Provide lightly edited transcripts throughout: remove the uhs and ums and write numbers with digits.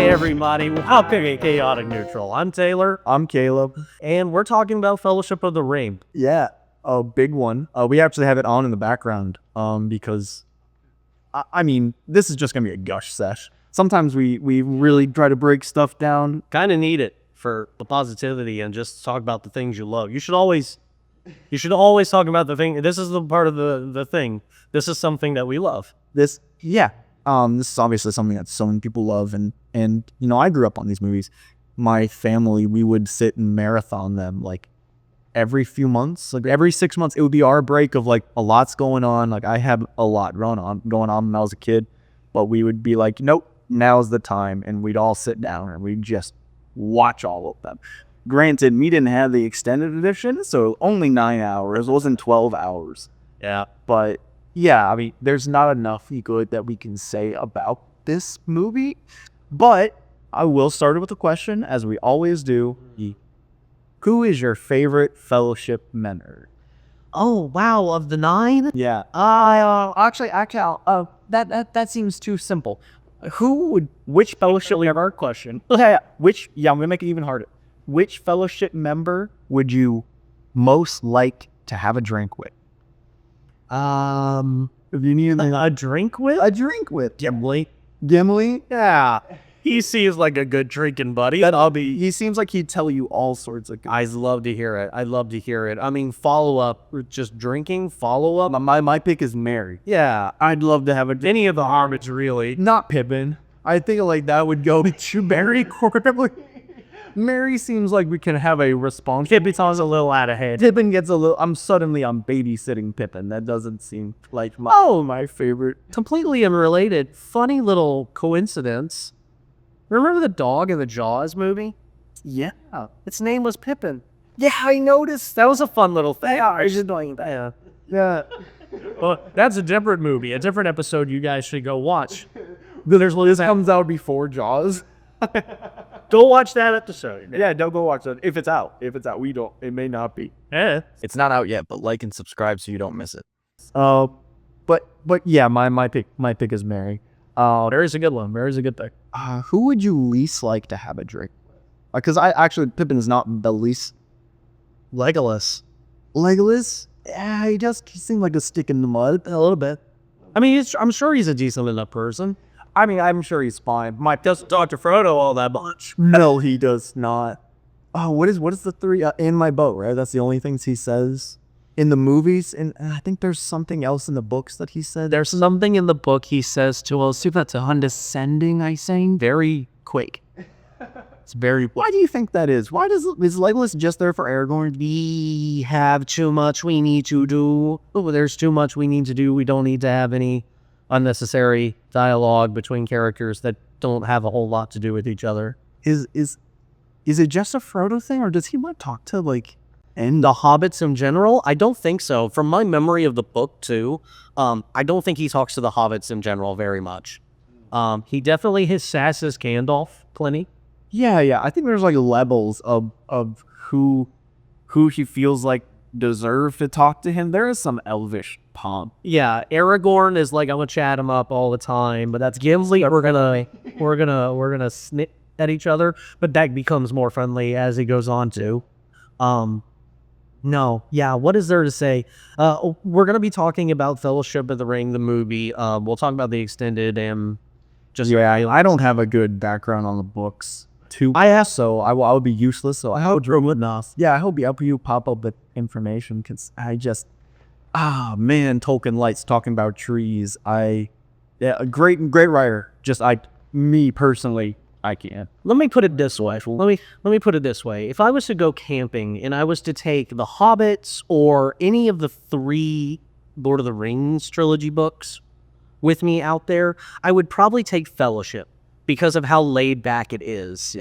Hi, everybody. Welcome to Chaotic Neutral. I'm Taylor, I'm Caleb. and we're talking about Fellowship of the Ring. Yeah, a big one. We actually have it on in the background because, I mean, this is just going to be a gush sesh. Sometimes we really try to break stuff down. Kind of need it for the positivity and just talk about the things you love. You should always talk about the thing. This is the part of the thing. This is something that we love. This is obviously something that so many people love. And you know, I grew up on these movies. My family, we would sit and marathon them like every few months, like every 6 months. It would be our break of like a lot's going on. Like I had a lot going on when I was a kid, but we would be like, nope, now's the time. And we'd all sit down and we'd just watch all of them. Granted, we didn't have the extended edition, so only 9 hours. It wasn't 12 hours. Yeah. But yeah, I mean, there's not enough good that we can say about this movie. But I will start it with a question, as we always do. Who is your favorite Fellowship member? Oh, wow. Of the 9? Yeah. Actually, that seems too simple. Which Fellowship Really a hard question. I'm gonna make it even harder. Which Fellowship member would you most like to have a drink with? If you need A drink with? a drink with Gimli. Gimli, Yeah. He seems like a good drinking buddy. he seems like he'd tell you all sorts of good. I'd love to hear it. I mean, follow up, just drinking, follow up. My pick is Mary. Yeah. I'd love to have Any of the Hobbits, really. not Pippin. I think like that would go to Mary. Mary seems like we can have a response. Pippin's a little out of hand. Pippin gets a little. I'm babysitting Pippin. That doesn't seem like my favorite. Completely unrelated, funny little coincidence. Remember the dog in the Jaws movie? Yeah. Its name was Pippin. Yeah, I noticed. That was a fun little thing. I was just doing that. Yeah. Well, that's a different movie, a different episode you guys should go watch. This comes out before Jaws. Go watch that episode. Yeah, don't go watch that. If it's out, we don't. It may not be. Yeah. It's not out yet, but like and subscribe so you don't miss it. But yeah, my pick is Mary. Mary's a good one. Mary's a good thing. Who would you least like to have a drink? Because Pippin is not the least. Legolas. Legolas? Yeah, he seems like a stick in the mud a little bit. I mean, I'm sure he's a decent enough person. I mean, I'm sure he's fine. Doesn't talk to Frodo all that much. No, he does not. Oh, what is the three? In my boat, right? That's the only things he says in the movies, and I think there's something else in the books that he said. There's something in the book he says to us that's condescending, I think. Very quick. It's very. Why do you think that is? Why is Legolas just there for Aragorn? We have too much we need to do. Oh, there's too much we need to do. We don't need to have any unnecessary dialogue between characters that don't have a whole lot to do with each other. Is it just a Frodo thing, or does he want to talk to And the hobbits in general? I don't think so. From my memory of the book too, I don't think he talks to the hobbits in general very much. He definitely his sasses Gandalf plenty. Yeah. I think there's like levels of who he feels like deserve to talk to him. There is some elvish pomp. Yeah, Aragorn is like I'm gonna chat him up all the time, but that's Gimli. We're gonna snip at each other, but that becomes more friendly as he goes on to. No, yeah. What is there to say? We're gonna be talking about Fellowship of the Ring, the movie. We'll talk about the extended and just. Yeah, I don't have a good background on the books. So I will be useless. So I hope I hope you pop up with information because I just Tolkien likes talking about trees. A great writer. Me personally, I can't. Let me put it this way. Let me put it this way. If I was to go camping and I was to take the Hobbits or any of the 3 Lord of the Rings trilogy books with me out there, I would probably take Fellowship because of how laid back it is.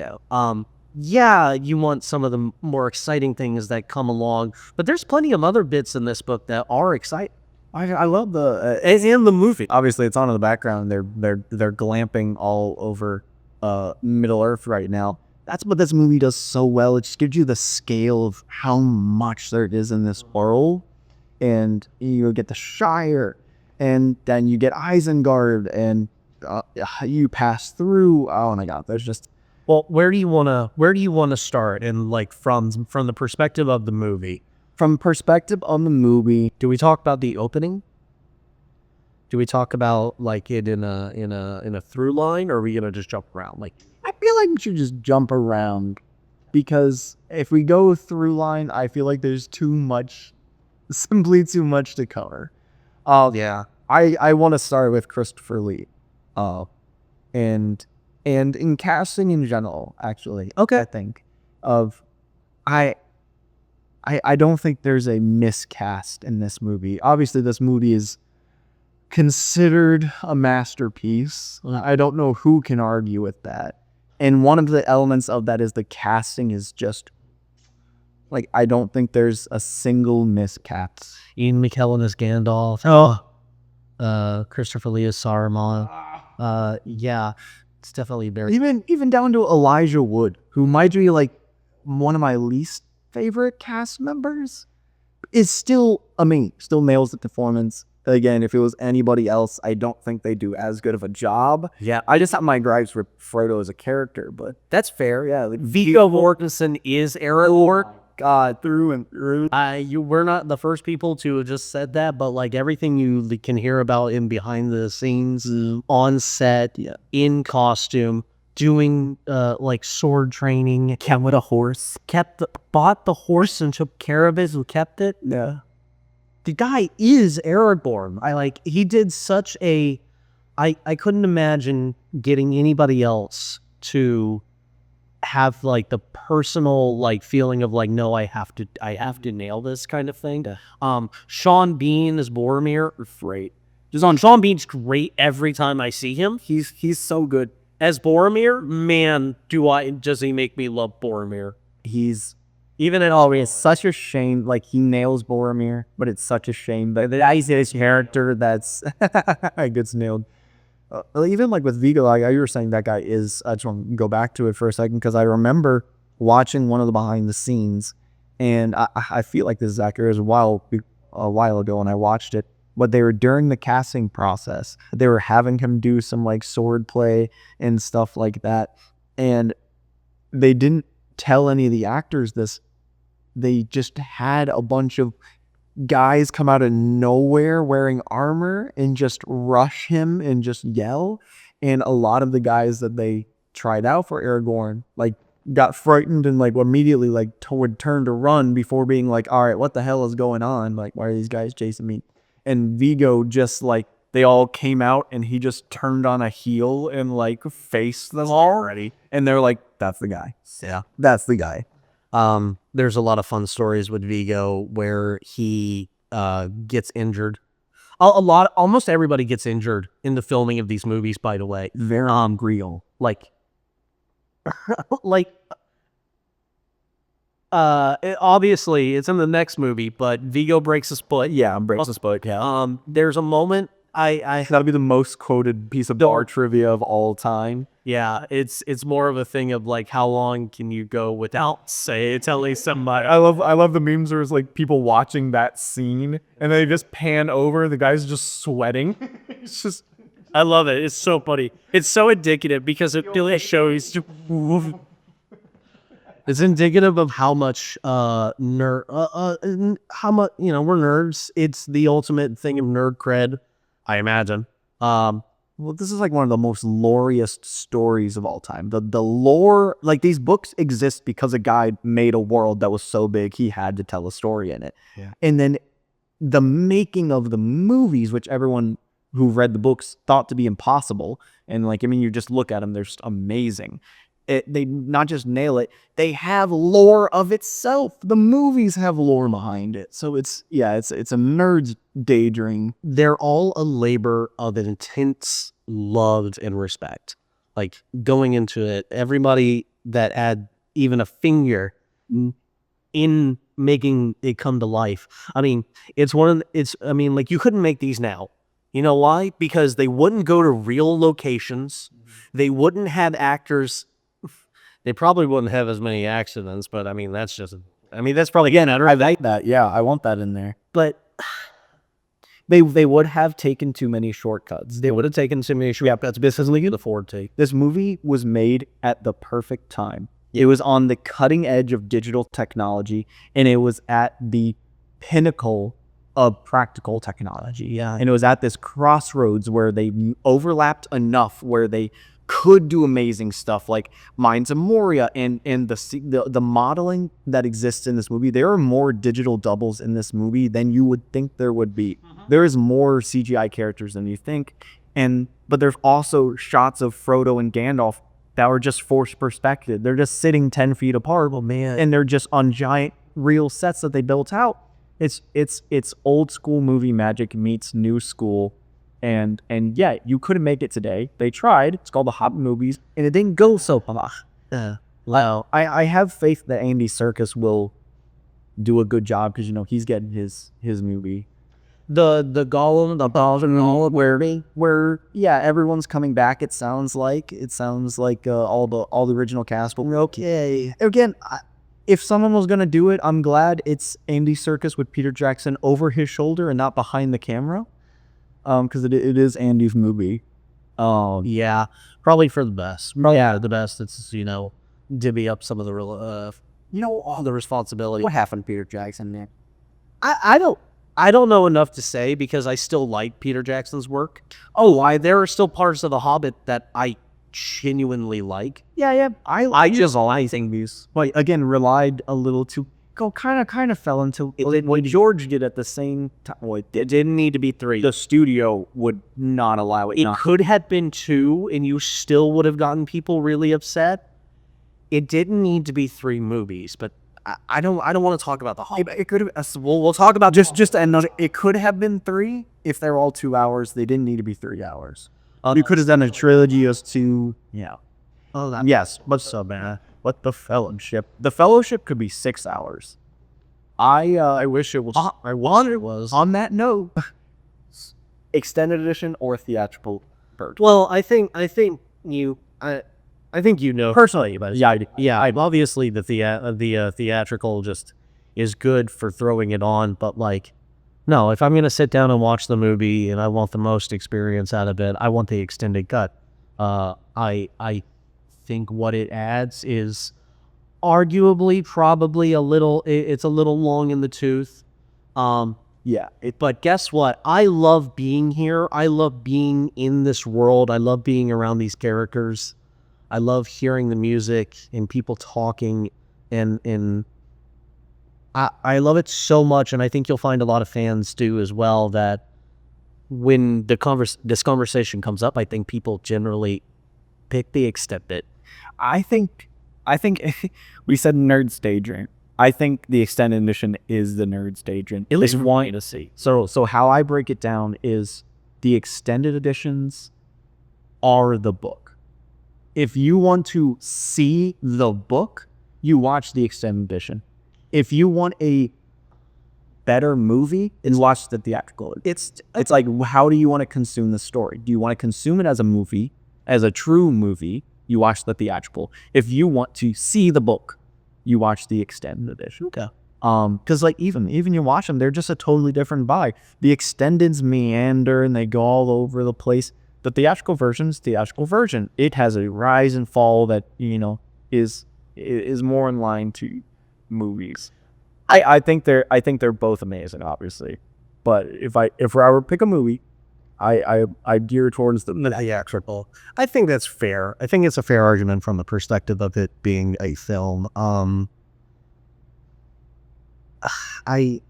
Yeah, you want some of the more exciting things that come along, but there's plenty of other bits in this book that are exciting. I love in the movie. Obviously, it's on in the background. They're glamping all over Middle Earth right now. That's what this movie does so well. It just gives you the scale of how much there is in this world, and you get the Shire, and then you get Isengard, and you pass through. Oh my God, there's just Well, where do you wanna start? And like from the perspective of the movie, from perspective on the movie. do we talk about the opening? Do we talk about like it in a through line, or are we gonna just jump around? Like, I feel like we should just jump around because if we go through line, I feel like there's too much, simply too much to cover. yeah, I want to start with Christopher Lee, and in casting in general, actually. Okay. I think of I I don't think there's a miscast in this movie. Obviously, this movie is considered a masterpiece. I don't know who can argue with that. And one of the elements of that is the casting is just like I don't think there's a single miscast. Ian McKellen as Gandalf. Oh, Christopher Lee as Saruman. Yeah, it's definitely very. Even down to Elijah Wood, who might be like one of my least favorite cast members, is still amazing. Still nails the performance. Again, if it was anybody else, I don't think they do as good of a job. Yeah, I just have my gripes with Frodo as a character, but that's fair. yeah, like, Viggo Mortensen is Aragorn. God, through and through. We're not the first people to have just said that, but like everything you can hear about him behind the scenes, on set, in costume, doing like sword training, kept with a horse, bought the horse and took care of it, who kept it. Yeah. The guy is Aragorn. He did such a, I couldn't imagine getting anybody else to have like the personal like feeling of like, no, I have to nail this kind of thing. Sean Bean as Boromir, great. Sean Bean's great every time I see him. He's so good. As Boromir, man, does he make me love Boromir. He's Even at it's such a shame. Like he nails Boromir, but it's such a shame that he's his character that's gets nailed. Even like with Viggo, like you were saying, that guy is. I just want to go back to it for a second because I remember watching one of the behind the scenes, and I feel like this is accurate as a while ago when I watched it. But they were during the casting process. They were having him do some like sword play and stuff like that, and they didn't tell any of the actors this. They just had a bunch of guys come out of nowhere wearing armor and just rush him and just yell. And a lot of the guys that they tried out for Aragorn, like, got frightened and like immediately like would turn to run before being like, all right, what the hell is going on? Like, why are these guys chasing me? And Viggo just like, they all came out and he just turned on a heel and like faced them already. And they're like, that's the guy. yeah. That's the guy. There's a lot of fun stories with Viggo where he gets injured. Almost everybody gets injured in the filming of these movies, by the way. Very real. Like obviously it's in the next movie, but Viggo breaks his foot. Yeah, breaks his foot. Yeah. There's a moment That'll be the most quoted piece of bar trivia of all time. yeah, it's more of a thing of like, how long can you go without telling somebody? I love the memes where it's like people watching that scene and they just pan over, the guy's just sweating. It's just I love it. It's so funny. It's so indicative because it really shows. It's indicative of how much how much we're nerds. It's the ultimate thing of nerd cred, I imagine. Well, this is like one of the most loriest stories of all time. The lore, like these books exist because a guy made a world that was so big he had to tell a story in it. Yeah. And then the making of the movies, which everyone who read the books thought to be impossible, and like, I mean, you just look at them, they're just amazing. They not just nail it, they have lore of itself. The movies have lore behind it. So it's a nerd's daydream. They're all a labor of intense love and respect. Like going into it, everybody that had even a finger in making it come to life. I mean, like you couldn't make these now. You know why? Because they wouldn't go to real locations. They wouldn't have actors. They probably wouldn't have as many accidents, but I mean, that's probably, again, I like that. Yeah, I want that in there. but They would have taken too many shortcuts. They would have taken too many shortcuts. This isn't the afford to. This movie was made at the perfect time. It was on the cutting edge of digital technology, and it was at the pinnacle of practical technology. Yeah. And it was at this crossroads where they overlapped enough where they could do amazing stuff like Mines of Moria and the modeling that exists in this movie. There are more digital doubles in this movie than you would think there would be. There is more CGI characters than you think, but there's also shots of Frodo and Gandalf that were just forced perspective. They're just sitting 10 feet apart. Oh man. And they're just on giant real sets that they built out. It's old school movie magic meets new school. And yeah, you couldn't make it today. They tried. It's called the Hobbit movies, and it didn't go so far. Wow. I have faith that Andy Serkis will do a good job because he's getting his movie. The Gollum, the balls and all Where everyone's coming back. It sounds like all the original cast. But okay, again, if someone was gonna do it, I'm glad it's Andy Serkis with Peter Jackson over his shoulder and not behind the camera. Because it is Andy's movie. Yeah, probably for the best. The best. It's divvy up some of the real, all the responsibility. What happened to Peter Jackson, Nick? I don't know enough to say because I still like Peter Jackson's work. There are still parts of The Hobbit that I genuinely like. Yeah. I just like these. But again, relied a little too. Kind of fell into what George did at the same time. Well, it didn't need to be 3. The studio would not allow it. It could have been 2, and you still would have gotten people really upset. It didn't need to be 3 movies, but I don't want to talk about The Hobbit. It could have. We'll talk about Just another. It could have been 3 if they're all 2 hours. They didn't need to be 3 hours. You could have done a trilogy as 2. Yeah. Yes, but so bad. But the Fellowship could be 6 hours. I wish it was. I wanted it was. On that note, extended edition or theatrical version. Well, I think you know Personally, but obviously the theatrical just is good for throwing it on, but no, if I'm gonna sit down and watch the movie and I want the most experience out of it, I want the extended cut. I think what it adds is arguably probably it's a little long in the tooth. But guess what? I love being here. I love being in this world. I love being around these characters. I love hearing the music and people talking, and I love it so much, and I think you'll find a lot of fans do as well, that when this conversation comes up, I think people generally pick the extended. I think we said nerd staging. I think the extended edition is the nerd staging. At least want to see. So how I break it down is the extended editions are the book. If you want to see the book, you watch the extended edition. If you want a better movie, then watch the theatrical. It's like, how do you want to consume the story? Do you want to consume it as a movie, as a true movie? You watch the theatrical. If you want to see the book, you watch the extended edition. Okay. Because even you watch them, they're just a totally different vibe. The extendeds meander and they go all over the place. The theatrical version's theatrical version. It has a rise and fall that is more in line to movies. I think they're both amazing, obviously. But if I were to pick a movie, I gear towards the theatrical. I think that's fair. I think it's a fair argument from the perspective of it being a film. I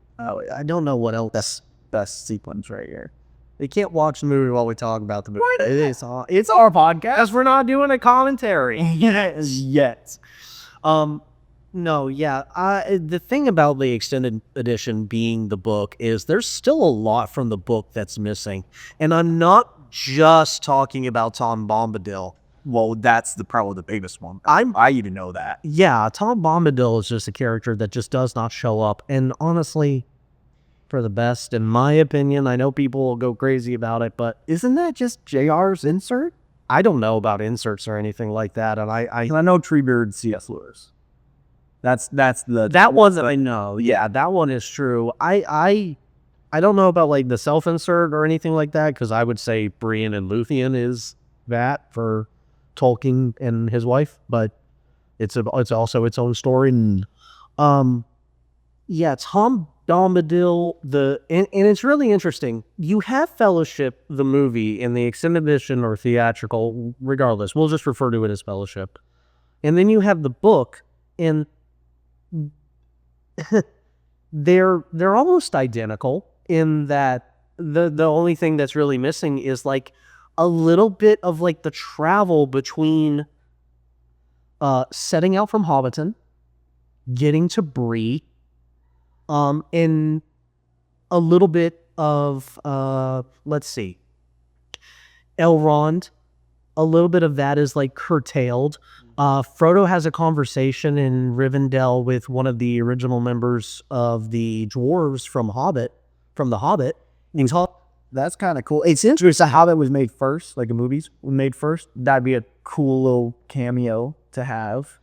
don't know what else. Best sequence right here. They can't watch the movie while we talk about the movie. It's our podcast. We're not doing a commentary. Yet. No, yeah. The thing about the extended edition being the book is there's still a lot from the book that's missing. And I'm not just talking about Tom Bombadil. Well, that's probably the biggest one. I even know that. Yeah, Tom Bombadil is just a character that just does not show up. And honestly, for the best, in my opinion, I know people will go crazy about it, but isn't that just JR's insert? I don't know about inserts or anything like that. And I know Treebeard C.S. Lewis. That one I know. Yeah, that one is true. I I don't know about like the self-insert or anything like that, because I would say Brienne and Luthien is that for Tolkien and his wife, but it's also its own story. Yeah, Tom Bombadil, and it's really interesting. You have Fellowship, the movie, in the extended edition or theatrical, regardless. We'll just refer to it as Fellowship. And then you have the book, and they're almost identical in that the only thing that's really missing is like a little bit of like the travel between setting out from Hobbiton, getting to Bree, and a little bit of let's see, Elrond. A little bit of that is like curtailed. Frodo has a conversation in Rivendell with one of the original members of the dwarves from The Hobbit. He's That's kind of cool. It's interesting how that was made first, like the movies were made first. That'd be a cool little cameo to have.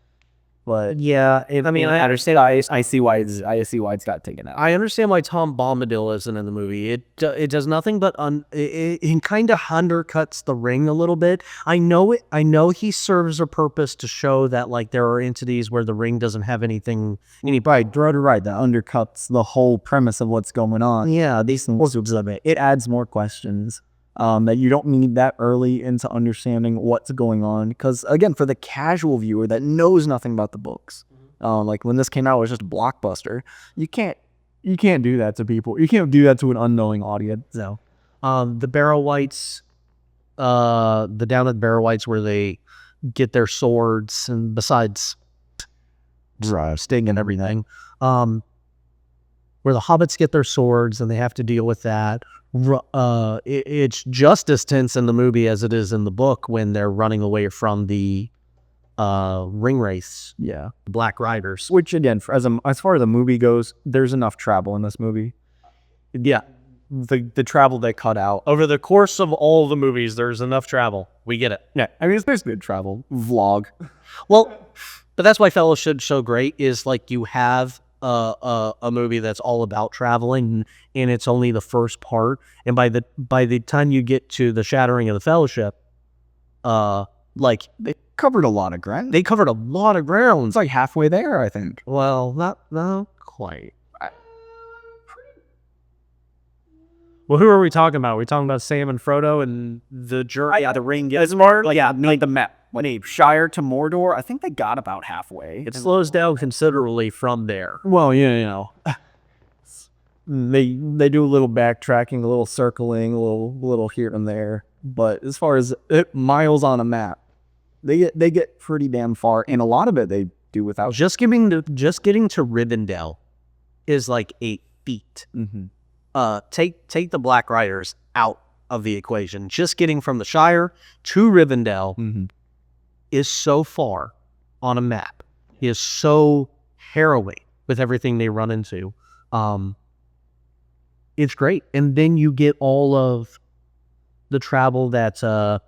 But yeah, I understand. I see why it's got taken out. I understand why Tom Bombadil isn't in the movie. It does nothing but it kind of undercuts the ring a little bit. I know it. I know he serves a purpose to show that like there are entities where the ring doesn't have anything. right, that undercuts the whole premise of what's going on. Yeah, These things of it. It adds more questions that you don't need that early into understanding what's going on. Because again, for the casual viewer that knows nothing about the books, like when this came out, it was just a blockbuster. You can't do that to people. You can't do that to an unknowing audience. So, the Barrow Whites, the down at the Barrow Whites where they get their swords, and besides Sting and everything, where the hobbits get their swords and they have to deal with that. It's just as tense in the movie as it is in the book when they're running away from the ring race. Yeah, Black Riders. which again, as far as the movie goes, there's enough travel in this movie. Yeah. The travel they cut out. Over the course of all the movies, there's enough travel. We get it. Yeah, I mean it's basically a travel vlog. Well, but that's why Fellowship's so great is like you have a movie that's all about traveling, and it's only the first part. And by the time you get to the Shattering of the Fellowship, like They covered a lot of ground. they covered a lot of ground. It's like halfway there, I think. Well, not quite. Well, who are we talking about? Are we talking about Sam and Frodo and the journey? Yeah, the ring gets more like the map. When they Shire to Mordor, I think they got about halfway. It slows down considerably from there. Well, they do a little backtracking, a little circling, a little here and there. But as far as miles on a map, they get pretty damn far, and a lot of it they do without. Just getting to Rivendell is like 8 feet. Mm-hmm. Take the Black Riders out of the equation. Just getting from the Shire to Rivendell Mm-hmm. is so far on a map. It is so harrowing with everything they run into. It's great. And then you get all of the travel that's and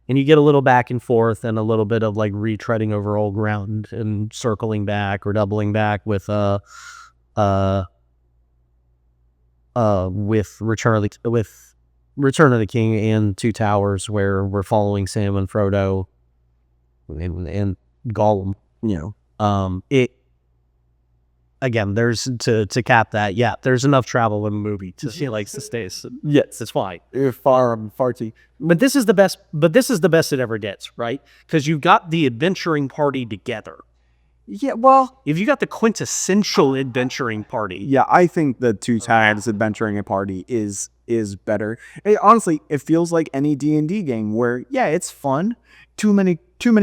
you get a little back and forth and a little bit of like retreading over old ground and circling back or doubling back with Return of the King and Two Towers, where we're following Sam and Frodo and Gollum. It again. There's to cap that. Yeah, there's enough travel in the movie to see like the stays. Yes, it's fine. Far too. But this is the best. But this is the best it ever gets, right? Because you got the adventuring party together. Yeah, well, If you got the quintessential adventuring party, yeah, I think the Two Towers adventuring a party is better. Honestly, it feels like any D&D game where it's fun. Too many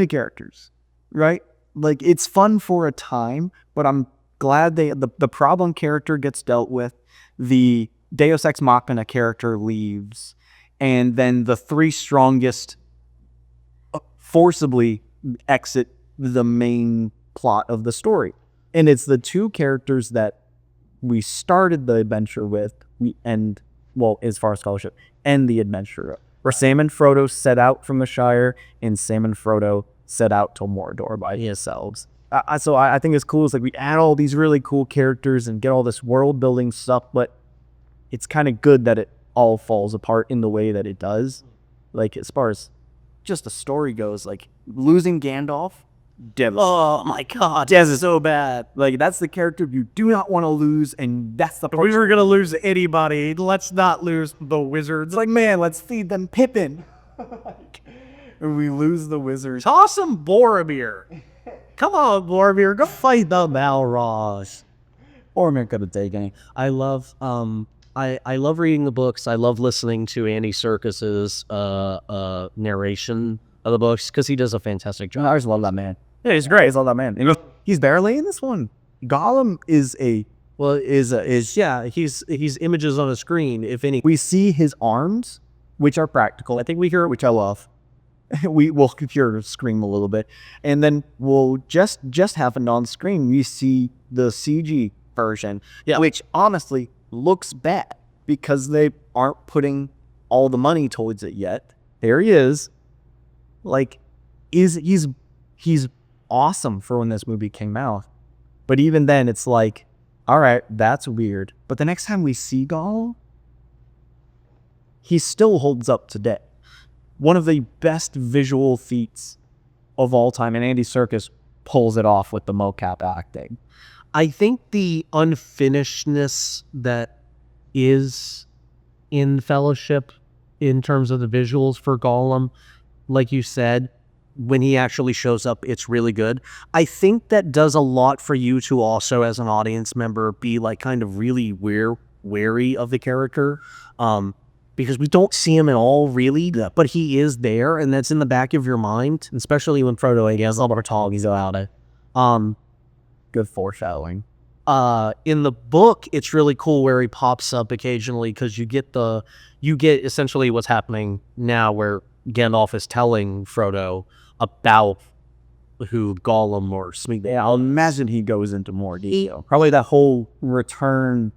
characters, right? Like it's fun for a time, but I'm glad the problem character gets dealt with. The Deus Ex Machina character leaves, and then the 3 strongest forcibly exit the main plot of the story. And it's the 2 characters that we started the adventure with, as far as Fellowship, end the adventure. Where Sam and Frodo set out from the Shire, and Sam and Frodo set out to Mordor by themselves. So I think it's cool. It's like we add all these really cool characters and get all this world building stuff, but it's kind of good that it all falls apart in the way that it does. Like, as far as just the story goes, like, losing Gandalf, Oh my god, Dez is so bad. Like, that's the character you do not want to lose, and that's the If we were gonna lose anybody, let's not lose the wizards. It's like, man, let's feed them Pippin. And we lose the wizards. toss him Boromir. Come on, Boromir, go fight the Balrogs. Boromir could have taken it. I love I love reading the books. I love listening to Andy Serkis's narration of the books because he does a fantastic job. I just love that man. Yeah, he's great. He's all that man. You know, he's barely in this one. Gollum is He's images on a screen. If any, we see his arms, which are practical. I think we hear, which I love. We'll hear her scream a little bit, and then we'll just have it on screen. We see the CG version, which honestly looks bad because they aren't putting all the money towards it yet. There he is. Like, he's awesome for when this movie came out, but even then, it's like, all right, that's weird. But the next time we see Gollum, he still holds up today. One of the best visual feats of all time, and Andy Serkis pulls it off with the mocap acting. I think the unfinishedness that is in Fellowship in terms of the visuals for Gollum, like you said, when he actually shows up, it's really good. I think that does a lot for you to also, as an audience member, be like kind of really wary of the character. Because we don't see him at all, really, but he is there, and that's in the back of your mind, especially when Frodo has a little tall, he's out it. Good foreshadowing. In the book, it's really cool where he pops up occasionally because you get essentially what's happening now, where Gandalf is telling Frodo about who Gollum or Smeagol. Yeah, I'll imagine he goes into more detail. Probably that whole return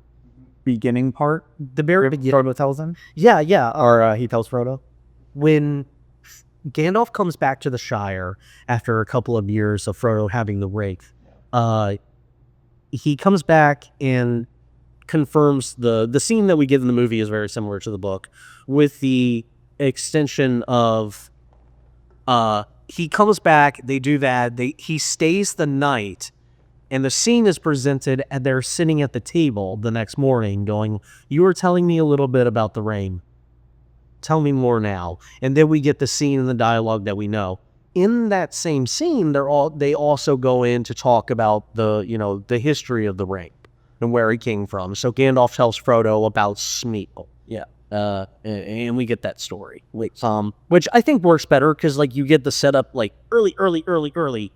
beginning part. The very beginning. Frodo tells him? Yeah. Or he tells Frodo? When Gandalf comes back to the Shire after a couple of years of Frodo having the ring, he comes back and confirms the scene that we get in the movie is very similar to the book, with the extension of he comes back, they do that, he stays the night, and the scene is presented, and they're sitting at the table the next morning going, you were telling me a little bit about the rain. Tell me more now. And then we get the scene and the dialogue that we know. In that same scene, they also go in to talk about the history of the ring and where he came from. So Gandalf tells Frodo about Smeagol. Yeah. And we get that story. Which I think works better because like you get the setup like early.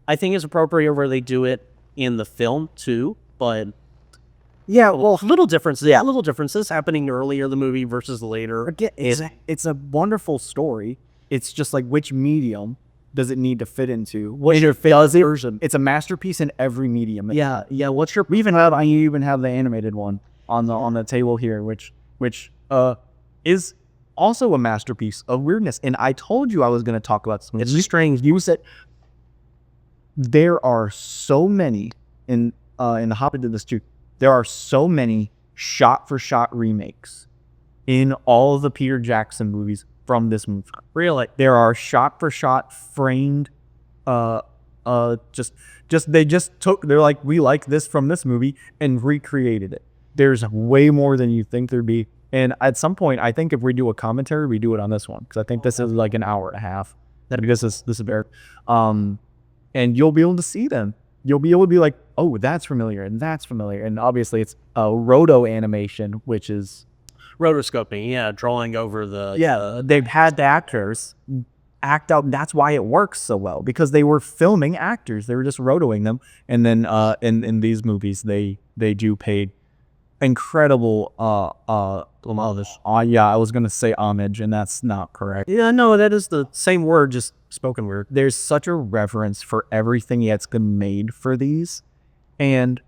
I think it's appropriate where they do it in the film too, but Yeah, well, little differences happening earlier in the movie versus later. again, it's a wonderful story. It's just like, which medium does it need to fit into? Version? It's a masterpiece in every medium. Yeah. What's your? I even have the animated one on the table here, which is also a masterpiece of weirdness. And I told you I was going to talk about some. It's strange. You said there are so many in the Hobbit did this too. There are so many shot-for-shot remakes in all of the Peter Jackson movies from this movie. Really? There are shot-for-shot framed, they're like, we like this from this movie and recreated it. There's way more than you think there'd be. And at some point, I think if we do a commentary, we do it on this one. Because I think this is like an hour and a half. This is very, and you'll be able to see them. You'll be able to be like, oh, that's familiar, and that's familiar. And obviously it's roto animation, which is Rotoscoping, drawing over the... they've had the actors act out. That's why it works so well, because they were filming actors. They were just rotoing them. And then in these movies, they do pay incredible homage. I was going to say homage, and that's not correct. Yeah, no, that is the same word, just spoken weird. There's such a reverence for everything that's been made for these. And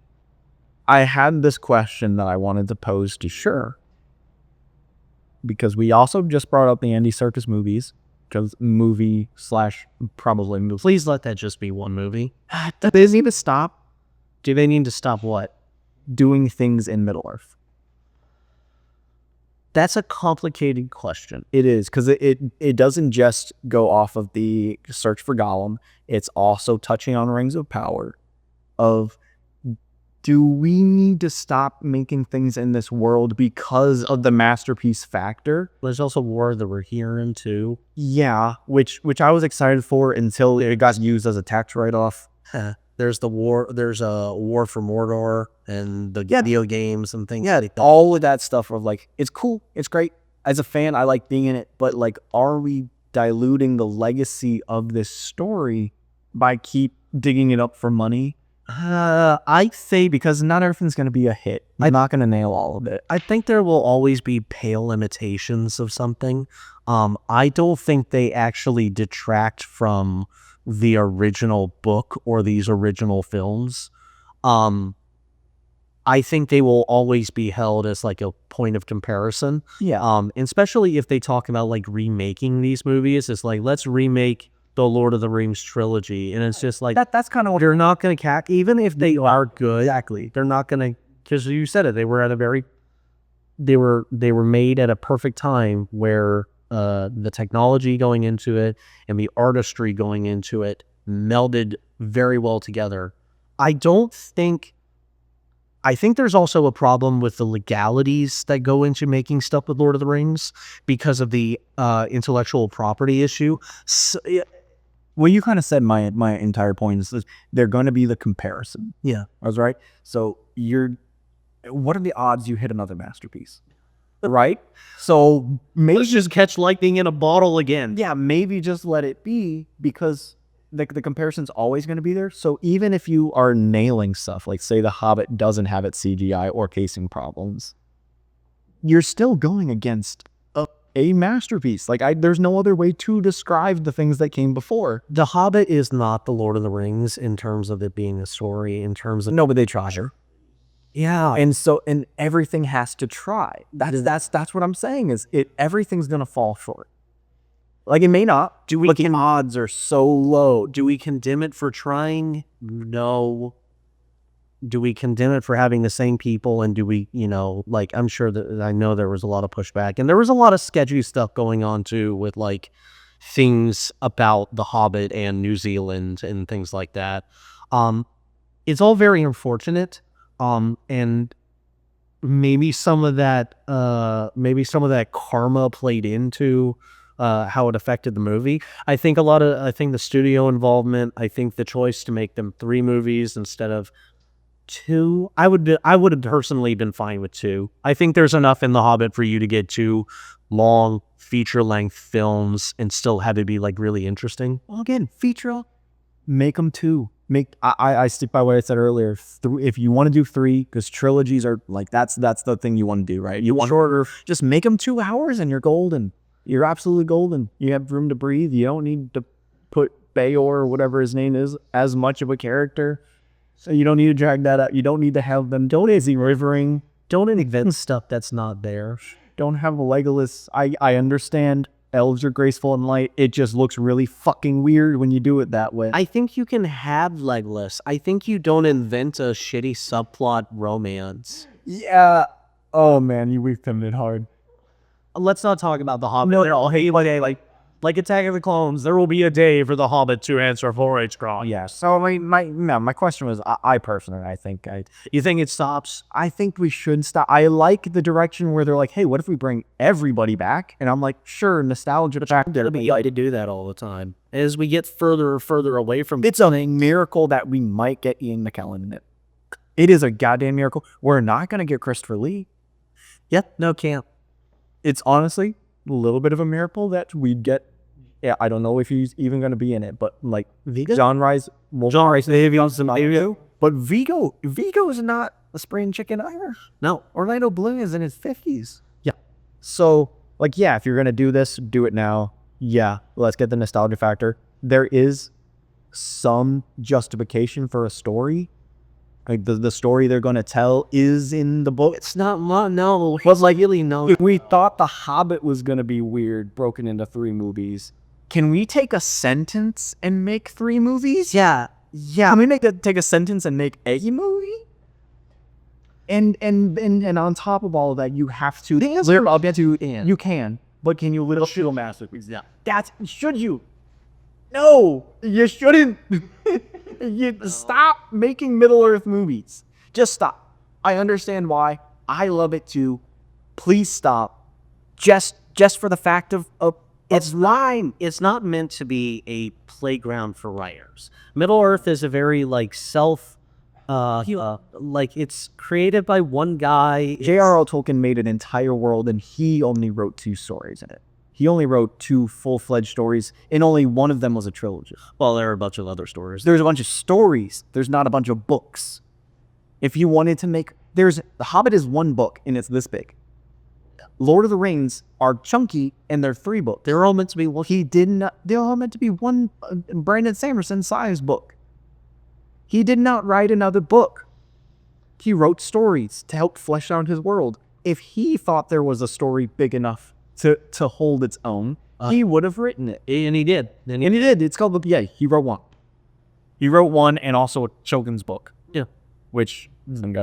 I had this question that I wanted to pose to Sure, because we also just brought up the Andy Serkis movies, because probably movie. Please let that just be one movie. They need to stop Do they need to stop what? doing things in Middle Earth. That's a complicated question. It is, because it doesn't just go off of the search for Gollum. It's also touching on Rings of Power. Of, do we need to stop making things in this world because of the masterpiece factor? There's also War of the Rohirrim too. Yeah, which I was excited for until it got used as a tax write-off. There's the war. There's a War for Mordor and the video games and things. Yeah, all of that stuff of like, it's cool, it's great. As a fan, I like being in it, but like, are we diluting the legacy of this story by keep digging it up for money? I'd say, because not everything's going to be a hit. I'm not going to nail all of it. I think there will always be pale imitations of something. I don't think they actually detract from the original book or these original films. I think they will always be held as like a point of comparison. Yeah. And especially if they talk about like remaking these movies. It's like, let's remake the Lord of the Rings trilogy. And it's just like, That's kind of what they're not going to even if they are good. Exactly. They're not going to, because you said it, they were at a very, they were made at a perfect time where the technology going into it and the artistry going into it melded very well together. I think there's also a problem with the legalities that go into making stuff with Lord of the Rings because of the intellectual property issue. So, well, you kind of said my entire point is they're going to be the comparison. yeah. I was right. So what are the odds you hit another masterpiece? Right? So maybe Let's just catch lightning in a bottle again. yeah, maybe just let it be, because the comparison's always going to be there. So even if you are nailing stuff, like say The Hobbit doesn't have its CGI or casing problems, you're still going against a masterpiece. Like there's no other way to describe the things that came before. The Hobbit is not the Lord of the Rings in terms of it being a story, in terms of No, but they try. yeah. And everything has to try. That's what I'm saying is everything's gonna fall short. Like it may not. The odds are so low. Do we condemn it for trying? No. Do we condemn it for having the same people? And do we, like, I'm sure that I know there was a lot of pushback and there was a lot of sketchy stuff going on too with like things about The Hobbit and New Zealand and things like that. It's all very unfortunate. And maybe some of that karma played into how it affected the movie. I think the studio involvement, I think the choice to make them 3 movies instead of 2, I would have personally been fine with 2. I think there's enough in The Hobbit for you to get 2 long feature-length films and still have it be like really interesting. Well, again, feature, make them 2. I stick by what I said earlier. If you want to do 3, because trilogies are like that's the thing you want to do, right? You want shorter. Just make them 2 hours and you're golden. You're absolutely golden. You have room to breathe. You don't need to put Beor or whatever his name is as much of a character. So you don't need to drag that out. You don't need to have them. Don't easy rivering. Don't invent stuff that's not there. Don't have a Legolas. I understand. Elves are graceful and light. It just looks really fucking weird when you do it that way. I think you can have Legolas. I think you don't invent a shitty subplot romance. Yeah. Oh man, you weaved them in hard. Let's not talk about The Hobbit. No, they're all like Attack of the Clones. There will be a day for The Hobbit to answer for its crown. Yeah. So my question was, I personally, You think it stops? I think we should stop. I like the direction where they're like, hey, what if we bring everybody back? And I'm like, sure, nostalgia. It'll be easy to do that all the time. As we get further and further away from It's a miracle that we might get Ian McKellen in it. It is a goddamn miracle. We're not going to get Christopher Lee. Yeah, no, can't. It's honestly a little bit of a miracle that we get. Yeah, I don't know if he's even going to be in it, but like John Rice, but Vigo is not a spring chicken either. No. Orlando Bloom is in his 50s. Yeah. So like, yeah, if you're going to do this, do it now. Yeah, let's get the nostalgia factor. There is some justification for a story. Like the story they're going to tell is in the book. It's not, no. But like, really, no. We thought The Hobbit was going to be weird, broken into 3 movies. Can we take a sentence and make 3 movies? Yeah. Can we take a sentence and make a movie? And on top of all of that, you have to. I'll get to. You can, but can you literally? Shield masterpiece. Yeah. That's should you? No, you shouldn't. You stop making Middle Earth movies. Just stop. I understand why. I love it too. Please stop. Just for the fact of It's line. It's not meant to be a playground for writers. Middle Earth is a very like like it's created by one guy. J.R.R. Tolkien made an entire world, and he only wrote 2 stories in it. He only wrote 2 full-fledged stories, and only one of them was a trilogy. Well, there are a bunch of other stories. There's a bunch of stories. There's not a bunch of books. If you wanted to make, The Hobbit is 1 book, and it's this big. Lord of the Rings are chunky, and they're 3 books. They're all meant to be. They're all meant to be one Brandon Sanderson size book. He did not write another book. He wrote stories to help flesh out his world. If he thought there was a story big enough to hold its own, he would have written it. And he did. And he did. It's called he wrote 1. He wrote one and also a children's book. Yeah. Which you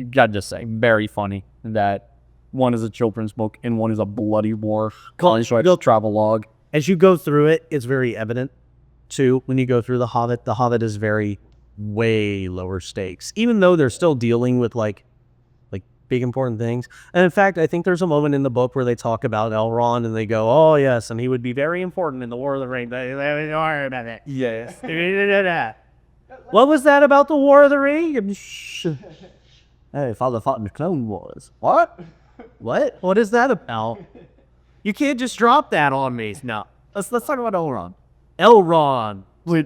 gotta just say, very funny that one is a children's book and one is a bloody war travel log. As you go through it, it's very evident too. When you go through The Hobbit is very way lower stakes, even though they're still dealing with like big important things. And in fact, I think there's a moment in the book where they talk about Elrond and they go, "Oh yes, and he would be very important in the War of the Ring." Don't worry about it. Yes. What was that about the War of the Ring? Hey, Father fought in the Clone Wars. What? What is that about? You can't just drop that on me. No. Let's talk about Elrond. Elrond. In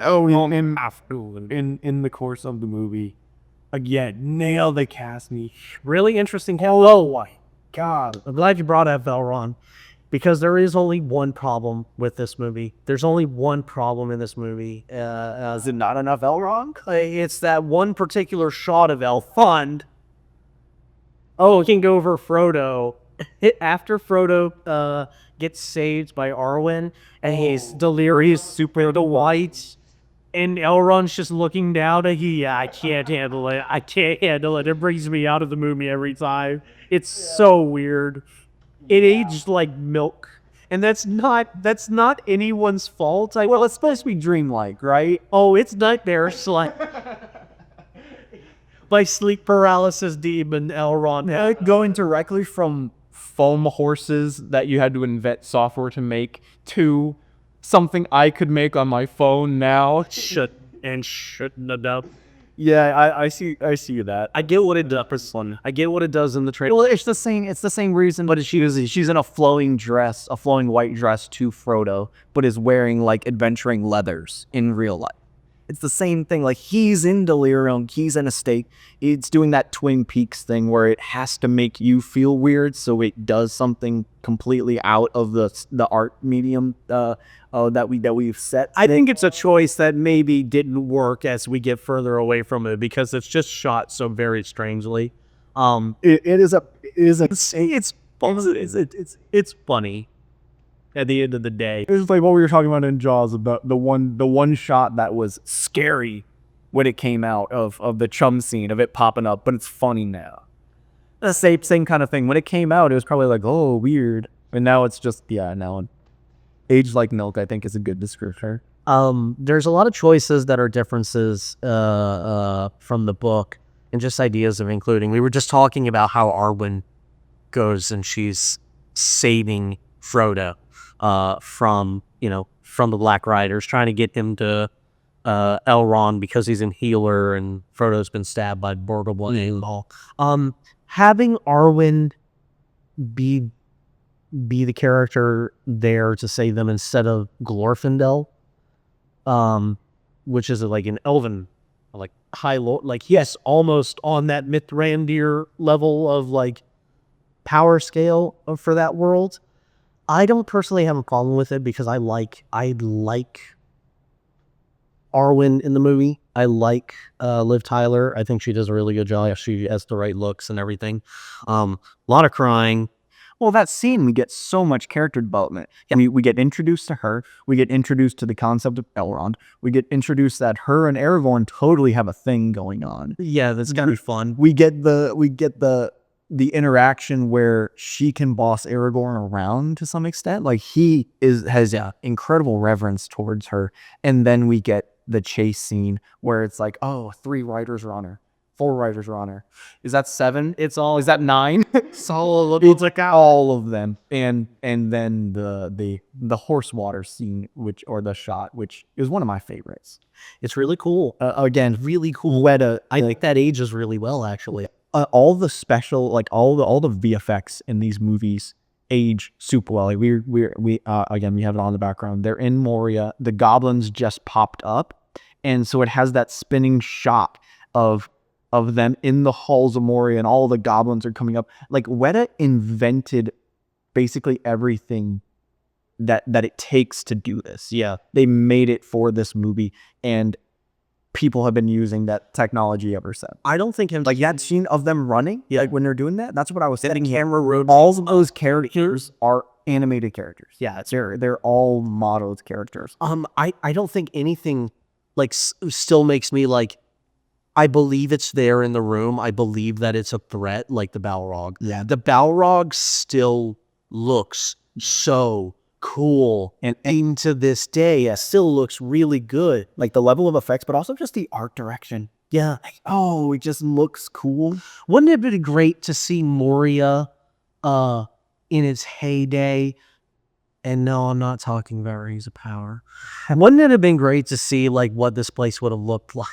the course of the movie, again, nail the casting. Really interesting. Oh my God. I'm glad you brought up Elrond, because there is only one problem with this movie. There's only one problem in this movie. Is it not enough Elrond? It's that one particular shot of Elrond. Oh, it can go over Frodo. After Frodo gets saved by Arwen, and he's delirious, super white, and Elrond's just looking down, and I can't handle it. I can't handle it. It brings me out of the movie every time. It's so weird. It aged like milk, and that's not anyone's fault. Well, it's supposed to be dreamlike, right? Oh, it's nightmarish, like by sleep paralysis demon Elrond. Going directly from foam horses that you had to invent software to make to something I could make on my phone now. Shouldn't have done. Yeah, I see that. I get what it does. I get what it does in the trailer. Well, it's the same reason, but she's in a flowing white dress to Frodo, but is wearing like adventuring leathers in real life. It's the same thing. Like, he's in delirium, he's in a state. It's doing that Twin Peaks thing where it has to make you feel weird, so it does something completely out of the art medium that we've set. I think it's a choice that maybe didn't work as we get further away from it, because it's just shot so very strangely. It's funny at the end of the day. It's like what we were talking about in Jaws, about the one shot that was scary when it came out of the chum scene of it popping up, but it's funny now. The same kind of thing. When it came out, it was probably like, oh, weird. And now it's just, now aged like milk, I think, is a good descriptor. There's a lot of choices that are differences from the book, and just ideas of including. We were just talking about how Arwen goes and she's saving Frodo from the Black Riders, trying to get him to Elrond because he's a healer and Frodo's been stabbed by Boromir. Having Arwen be the character there to save them instead of Glorfindel, which is like an elven, like high lord, like yes, almost on that Mithrandir level of like power scale for that world. I don't personally have a problem with it because I like Arwen in the movie. I like Liv Tyler. I think she does a really good job. She has the right looks and everything. A lot of crying. Well, that scene, we get so much character development. We get introduced to her. We get introduced to the concept of Elrond. We get introduced that her and Aragorn totally have a thing going on. Yeah, that's gonna be fun. We get the interaction where she can boss Aragorn around to some extent. Like he has incredible reverence towards her. And then we get the chase scene where it's like, oh, 3 riders are on her. 4 riders are on her. Is that 7? Is that 9? It's all All of them. And then the horse water scene, or the shot, which is one of my favorites. It's really cool. Again, Really cool. Weta. I think that ages really well, actually. All the special, like all the VFX in these movies age super well. Like we again, we have it on the background. They're in Moria. The goblins just popped up, and so it has that spinning shot of them in the halls of Moria, and all the goblins are coming up. Like Weta invented basically everything that it takes to do this. Yeah. They made it for this movie, and people have been using that technology ever since. I don't think him Like that scene of them running, like when they're doing that, that's what I was saying. camera road. All of those characters are animated characters. Yeah, it's They're all modeled characters. I don't think anything like still makes me like I believe it's there in the room. I believe that it's a threat, like the Balrog. Yeah. The Balrog still looks so cool, and even to this day, it still looks really good. Like the level of effects, but also just the art direction. Yeah. Like, oh, it just looks cool. Wouldn't it have been great to see Moria in its heyday? And no, I'm not talking about Rings of Power. Wouldn't it have been great to see like what this place would have looked like?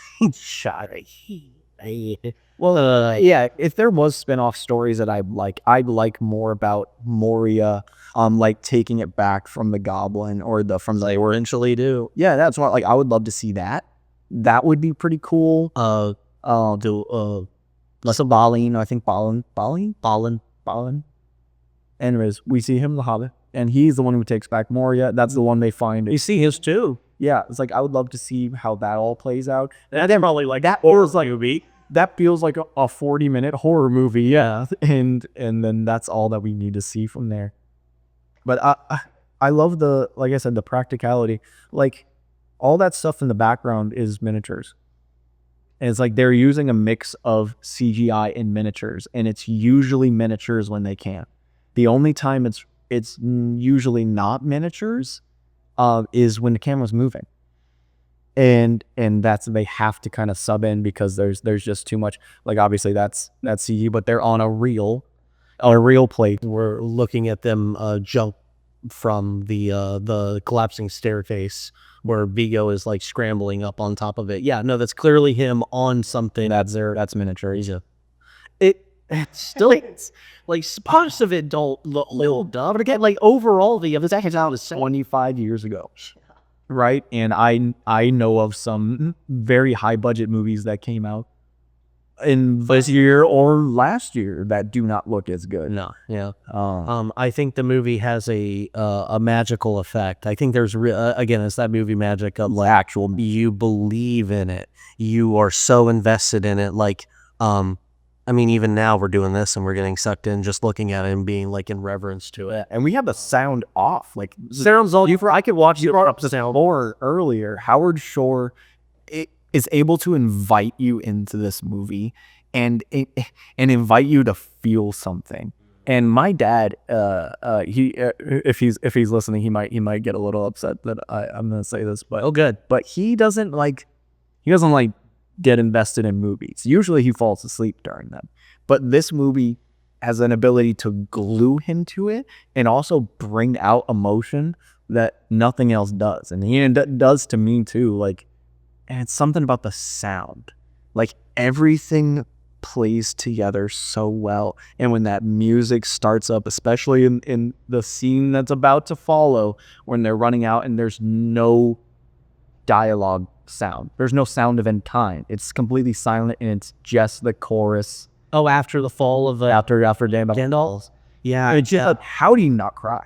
Well, yeah, if there was spin-off stories that I'd like more about Moria, like taking it back from the goblin or from the. They were eventually do. Yeah, that's what I would love to see that. That would be pretty cool. Balin. I think Balin. Anyways, we see him in The Hobbit, and he's the one who takes back Moria. That's the one they find. You see his too. Yeah, it's like I would love to see how that all plays out. That's probably like that feels like movie. That feels like a 40-minute horror movie, yeah. And then that's all that we need to see from there. But I love like I said, the practicality. Like all that stuff in the background is miniatures. And it's like they're using a mix of CGI and miniatures, and it's usually miniatures when they can. The only time it's usually not miniatures is when the camera's moving. And that's they have to kind of sub in because there's just too much. Like obviously that's CG, but they're on a reel plate. We're looking at them jump from the collapsing staircase where Vigo is like scrambling up on top of it. Yeah, no, that's clearly him on something. That's miniature. Yeah. It's still like parts of it don't look little dumb. But again, like overall, the other second out is 25 years ago, right? And I know of some very high budget movies that came out in this year or last year that do not look as good. No, yeah. I think the movie has a magical effect. I think there's again, it's that movie magic of like actual. You believe in it. You are so invested in it. Like, I mean, even now we're doing this and we're getting sucked in just looking at it and being like in reverence to it. And we have the sound off. Like sounds all I could watch you up the sound more earlier. Howard Shore is able to invite you into this movie and invite you to feel something. And my dad, if he's listening, he might get a little upset that I'm gonna say this, but good. But he doesn't get invested in movies. Usually he falls asleep during them. But this movie has an ability to glue him to it and also bring out emotion that nothing else does. And it does to me too. Like, and it's something about the sound. Like everything plays together so well. And when that music starts up, especially in the scene that's about to follow, when they're running out and there's no dialogue sound. There's no sound of any kind. It's completely silent and it's just the chorus. Oh, after the fall of the After Gandalf. Yeah. How do you not cry?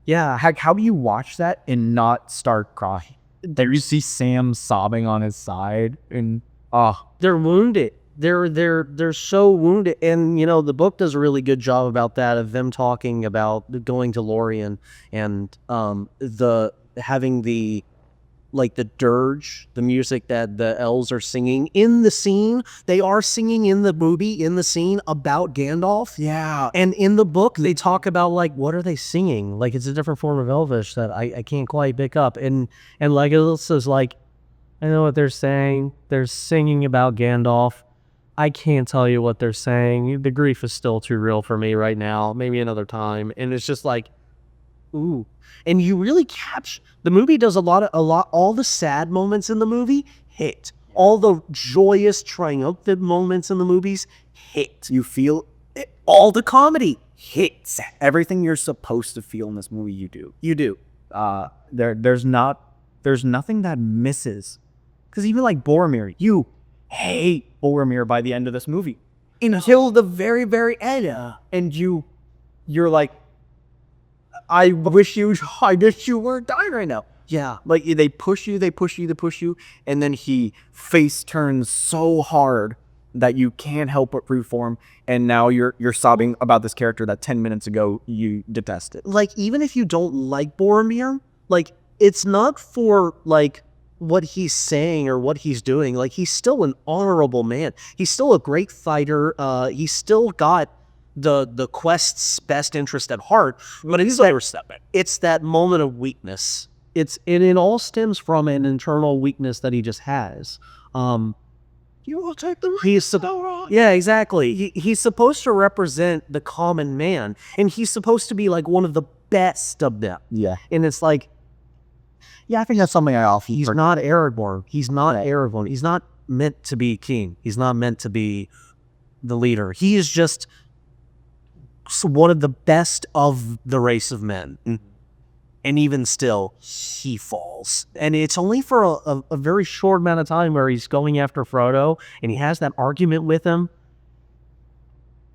Yeah. How do you watch that and not start crying? There you see Sam sobbing on his side and they're wounded. they're so wounded, and you know the book does a really good job about that, of them talking about going to Lorien and the having the like the dirge, the music that the elves are singing in the scene. They are singing in the movie, in the scene, about Gandalf. Yeah. And in the book, they talk about, like, what are they singing? Like, it's a different form of Elvish that I can't quite pick up. And Legolas is like, I know what they're saying. They're singing about Gandalf. I can't tell you what they're saying. The grief is still too real for me right now. Maybe another time. And it's just like, ooh. And you really capture, the movie does all the sad moments in the movie hit. All the joyous, triumphant moments in the movies hit. You feel it, all the comedy hits. everything you're supposed to feel in this movie. You do. You do. There's nothing that misses. Because even like Boromir, you hate Boromir by the end of this movie until the very, very end, and you're like, I wish you weren't dying right now. Yeah. Like they push you, and then he face turns so hard that you can't help but root for him, and now you're sobbing about this character that 10 minutes ago you detested. Like, even if you don't like Boromir, like, it's not for, like, what he's saying or what he's doing. Like, he's still an honorable man. He's still a great fighter. He's still got the quest's best interest at heart, but it's that moment of weakness. It all stems from an internal weakness that he just has. You will take the yeah, exactly. He's supposed to represent the common man, and he's supposed to be like one of the best of them. Yeah. And it's like, Yeah, I think that's something I often he's not Aragorn. He's not Aragorn. He's not meant to be king. He's not meant to be the leader. He is just one of the best of the race of men. Mm-hmm. And even still, he falls. And it's only for a very short amount of time where he's going after Frodo and he has that argument with him.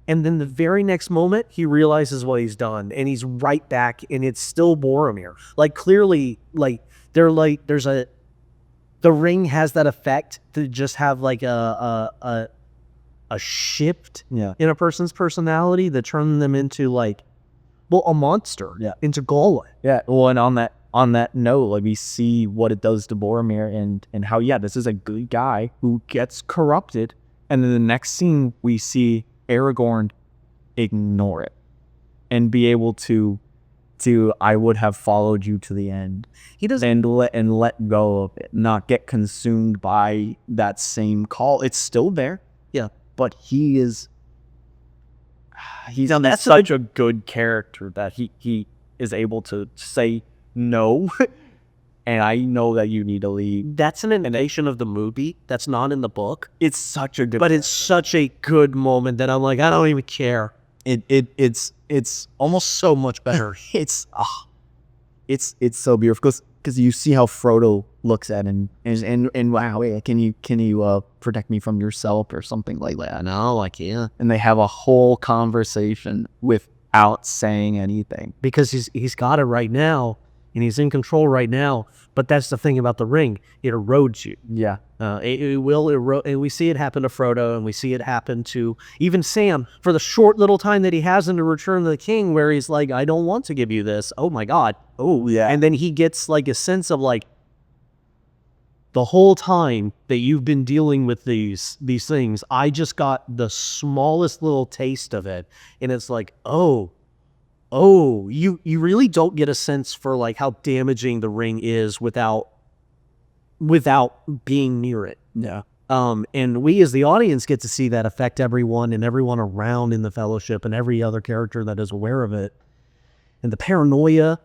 And then the very next moment, he realizes what he's done and he's right back, and it's still Boromir. Like, clearly, like, the ring has that effect to just have like a shift in a person's personality that turns them into, like, well, a monster, into Gollum. Yeah. Well, and on that note, like, we see what it does to Boromir and how, this is a good guy who gets corrupted. And then the next scene, we see Aragorn ignore it and be able to I would have followed you to the end. He does, and let go of it, not get consumed by that same call. It's still there. Yeah. But he's that's such a good character that he is able to say no. And I know that you need to leave. That's an innovation of the movie. That's not in the book. It's such a good, but it's such a good moment that I'm like, I don't even care. It's almost so much better. it's so beautiful because you see how Frodo looks at him and wow, can you protect me from yourself or something like that? No, I can't. And they have a whole conversation without saying anything because he's got it right now. And he's in control right now, but that's the thing about the ring. It erodes you. Yeah. It will erode, and we see it happen to Frodo, and we see it happen to even Sam for the short little time that he has in the Return of the King, where he's like, I don't want to give you this. Oh my God. Oh, yeah. And then he gets like a sense of like, the whole time that you've been dealing with these things, I just got the smallest little taste of it. And it's like, oh, you really don't get a sense for like how damaging the ring is without being near it. Yeah. And we as the audience get to see that affect everyone and everyone around in the Fellowship and every other character that is aware of it. And the paranoia,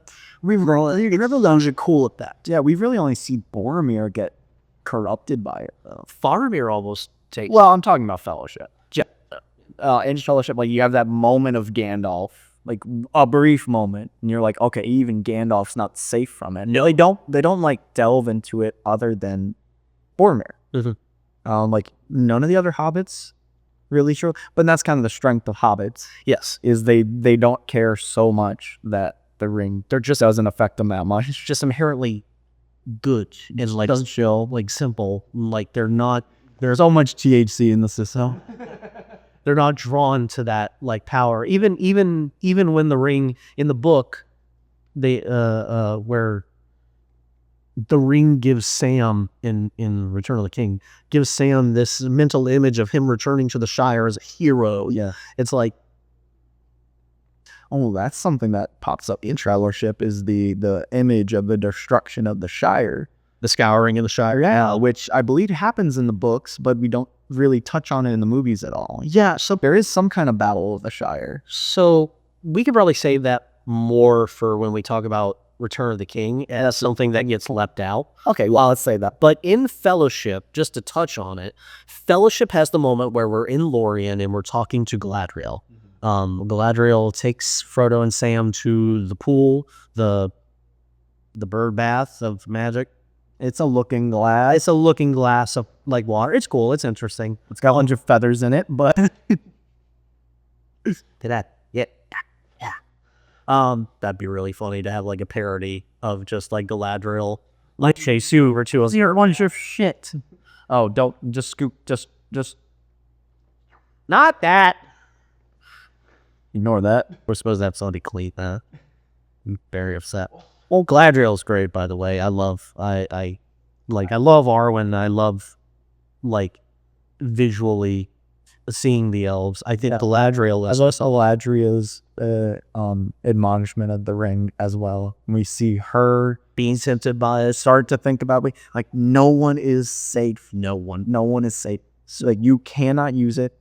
Riverlands are cool at that. Yeah, we really only see Boromir get corrupted by it, though. Faramir almost takes. Well, I'm talking about Fellowship. Yeah. In Fellowship, like, you have that moment of Gandalf, like a brief moment, and you're like, okay, even Gandalf's not safe from it. No. They don't like delve into it other than Boromir. Mm-hmm. Like, none of the other hobbits really show, but that's kind of the strength of hobbits. Yes. Is they don't care so much that the ring just doesn't affect them that much. It's just inherently good and like doesn't feel like simple. Like they're not There's so much THC in the system. They're not drawn to that like power. Even when the ring in the book, they where the ring gives Sam in Return of the King gives Sam this mental image of him returning to the Shire as a hero. Yeah. It's like, Oh, that's something that pops up in Travelership is the image of the destruction of the Shire. the scouring in the Shire. Yeah, which I believe happens in the books, but we don't really touch on it in the movies at all. Yeah, so There is some kind of battle of the Shire. we could probably save that more for when we talk about Return of the King as something that gets left out. Okay, well, let's say that. But in Fellowship, just to touch on it, Fellowship has the moment where we're in Lorien and we're talking to Galadriel. Galadriel takes Frodo and Sam to the pool, the bird bath of magic. It's a looking glass. It's a looking glass of like water. It's cool. It's interesting. It's got a bunch of feathers in it, but Did that? Yeah. That'd be really funny to have like a parody of just like Galadriel, like chase you over to us. You're a bunch of shit. Oh, don't just scoop. Just Not that. ignore that. We're supposed to have somebody clean that. I'm very upset. Well, Galadriel's great, by the way. I love Arwen. I love like visually seeing the elves. I think Galadriel I is love Galadriel's admonishment of the ring as well. We see her being tempted by us. start to think about like no one is safe. No one. No one is safe. So like you cannot use it.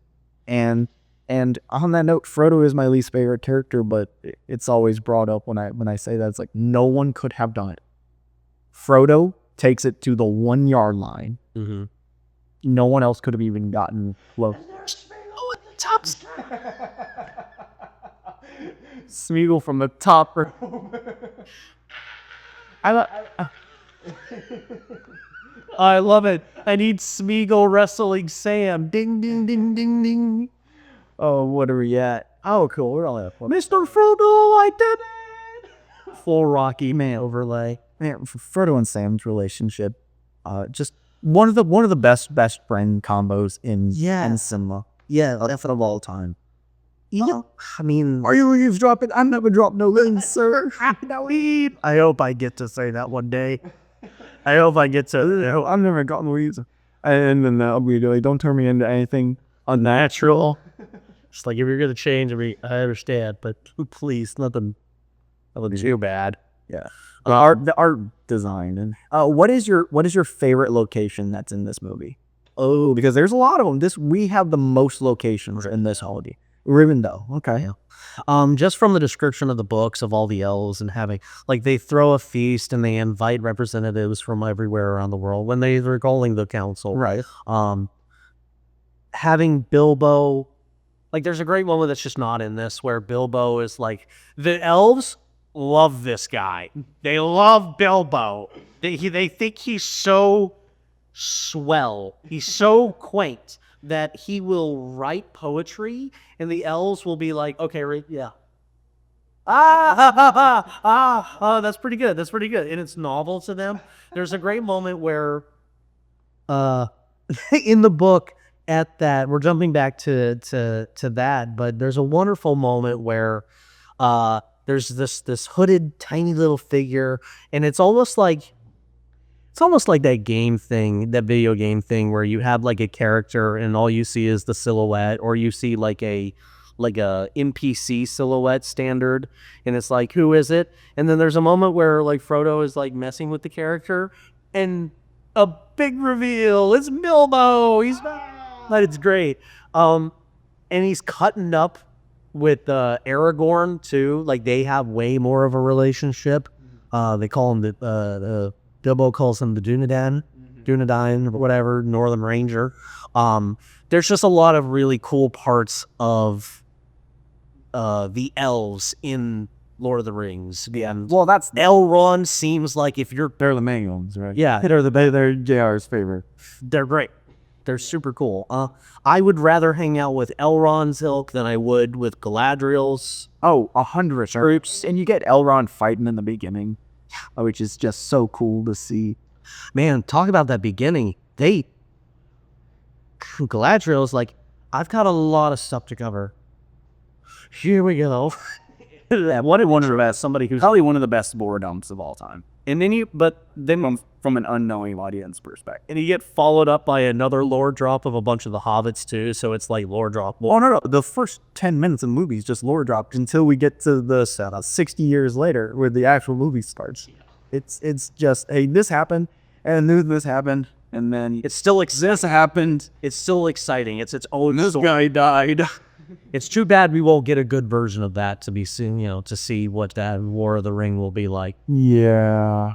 And on that note, Frodo is my least favorite character, but it's always brought up when I say that. It's like no one could have done it. Frodo takes it to the 1 yard line. Mm-hmm. No one else could have even gotten close. Smeagol from the top. I love it. I need Smeagol wrestling Sam. Ding, ding, ding, ding, ding. Oh, what are we at? Oh, cool. We're all at Mr. Frodo, I did it. Full Rocky Man overlay. Man, Frodo and Sam's relationship, just one of the best friend combos in cinema. Yeah, definitely of all time. You know, I mean, Are you eavesdropping? I never dropped no links, sir. I hope I get to say that one day. I hope I get to. I've never gotten weeds. And then immediately, don't turn me into anything unnatural. It's like if you're gonna change me, I understand, but please, nothing too bad. Yeah. The art design and what is your favorite location that's in this movie? Oh, because there's a lot of them. We have the most locations in this holiday. Rivendell. Okay. Yeah. Just from the description of the books of all the elves and having like they throw a feast and they invite representatives from everywhere around the world when they're calling the council. Right. Having Bilbo, like there's a great moment that's just not in this where Bilbo is like the elves love this guy. They love Bilbo. They think he's so swell. He's so quaint that he will write poetry and the elves will be like, okay, yeah. That's pretty good. That's pretty good. And it's novel to them. There's a great moment where in the book at that, we're jumping back to that, but there's a wonderful moment where there's this hooded tiny little figure and it's almost like that game thing, that video game thing where you have like a character and all you see is the silhouette, or you see like a NPC silhouette standard and it's like, who is it? And then there's a moment where like Frodo is like messing with the character and a big reveal, it's Bilbo, he's back. It's great. And he's cutting up with Aragorn too, like they have way more of a relationship. They call him the Bilbo calls him the Dunedain or whatever, Northern Ranger. There's just a lot of really cool parts of the elves in Lord of the Rings. Well, that's Elrond seems like if you're they're the main ones, right? Yeah. They're JR's favorite. They're great. They're super cool. I would rather hang out with Elrond's ilk than I would with Galadriel's. Oh, 100 troops, and you get Elrond fighting in the beginning, which is just so cool to see. Man, talk about that beginning. Galadriel's like, I've got a lot of stuff to cover. Here we go. What I wonder about somebody who's probably one of the best lore dumps of all time. And then from an unknowing audience perspective. And you get followed up by another lore drop of a bunch of the hobbits too, so it's like lore drop. Oh no, the first 10 minutes of the movie is just lore dropped until we get to the 60 years later where the actual movie starts. It's just, hey, this happened, and then this happened, and then It still this happened. It's still exciting. It's its own. This story. guy died. It's too bad we won't get a good version of that to be seen. To see what that War of the Ring will be like. Yeah.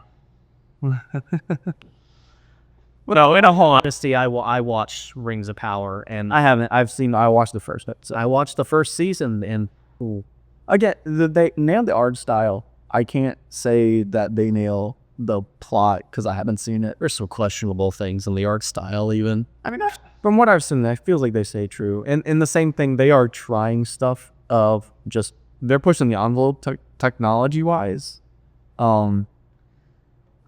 No, in all honesty, I watched Rings of Power, and I haven't. I watched the first episode. I watched the first season, and Again, they nailed the art style. I can't say that they nail the plot because I haven't seen it. there's some questionable things in the art style, even. I mean, from what I've seen, it feels like they stay true. And the same thing, they are trying stuff of just, they're pushing the envelope technology-wise. But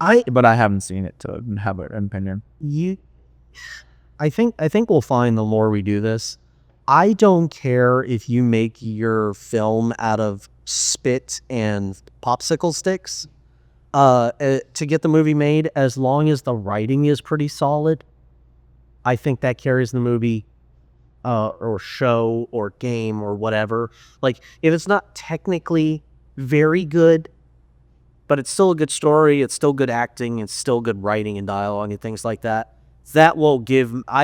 I haven't seen it to have an opinion. I think we'll find the more we do this. I don't care if you make your film out of spit and popsicle sticks to get the movie made, as long as the writing is pretty solid. I think that carries the movie or show or game or whatever. Like, if it's not technically very good, but it's still a good story, it's still good acting, it's still good writing and dialogue and things like that, I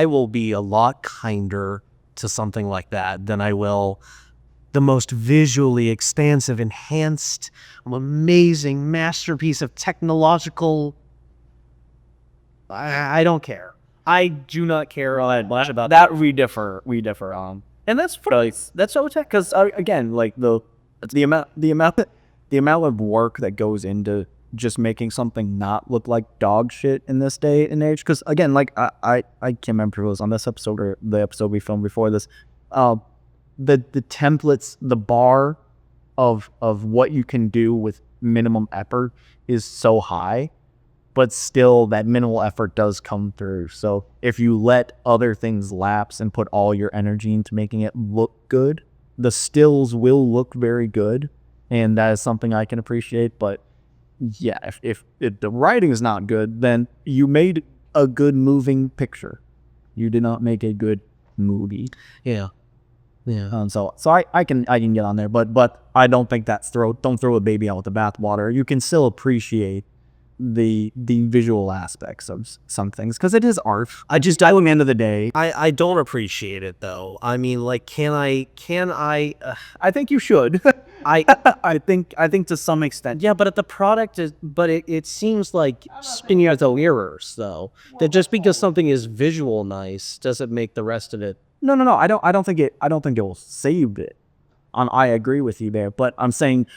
will be a lot kinder to something like that than I will the most visually expansive, enhanced, amazing masterpiece of technological. I don't care. I do not care much about That we differ on. and that's That's okay, because again, like the amount of work that goes into just making something not look like dog shit in this day and age. Because again, like I can't remember if it was on this episode or the episode we filmed before this. The templates, the bar of what you can do with minimum effort is so high, but still that minimal effort does come through. So if you let other things lapse and put all your energy into making it look good, the stills will look very good, and that is something I can appreciate. But yeah, if the writing is not good, then you made a good moving picture. You did not make a good movie. yeah. So I can get on there, but I don't think don't throw a baby out with the bathwater. You can still appreciate the visual aspects of some things because it is art. At the end of the day, I don't appreciate it though. I mean, like, can I? I think you should. I think to some extent. Yeah, but the product is. But it seems like spinning out the errors though. That just because something is visual nice doesn't make the rest of it. No. I don't think it will save it. I agree with you there, but I'm saying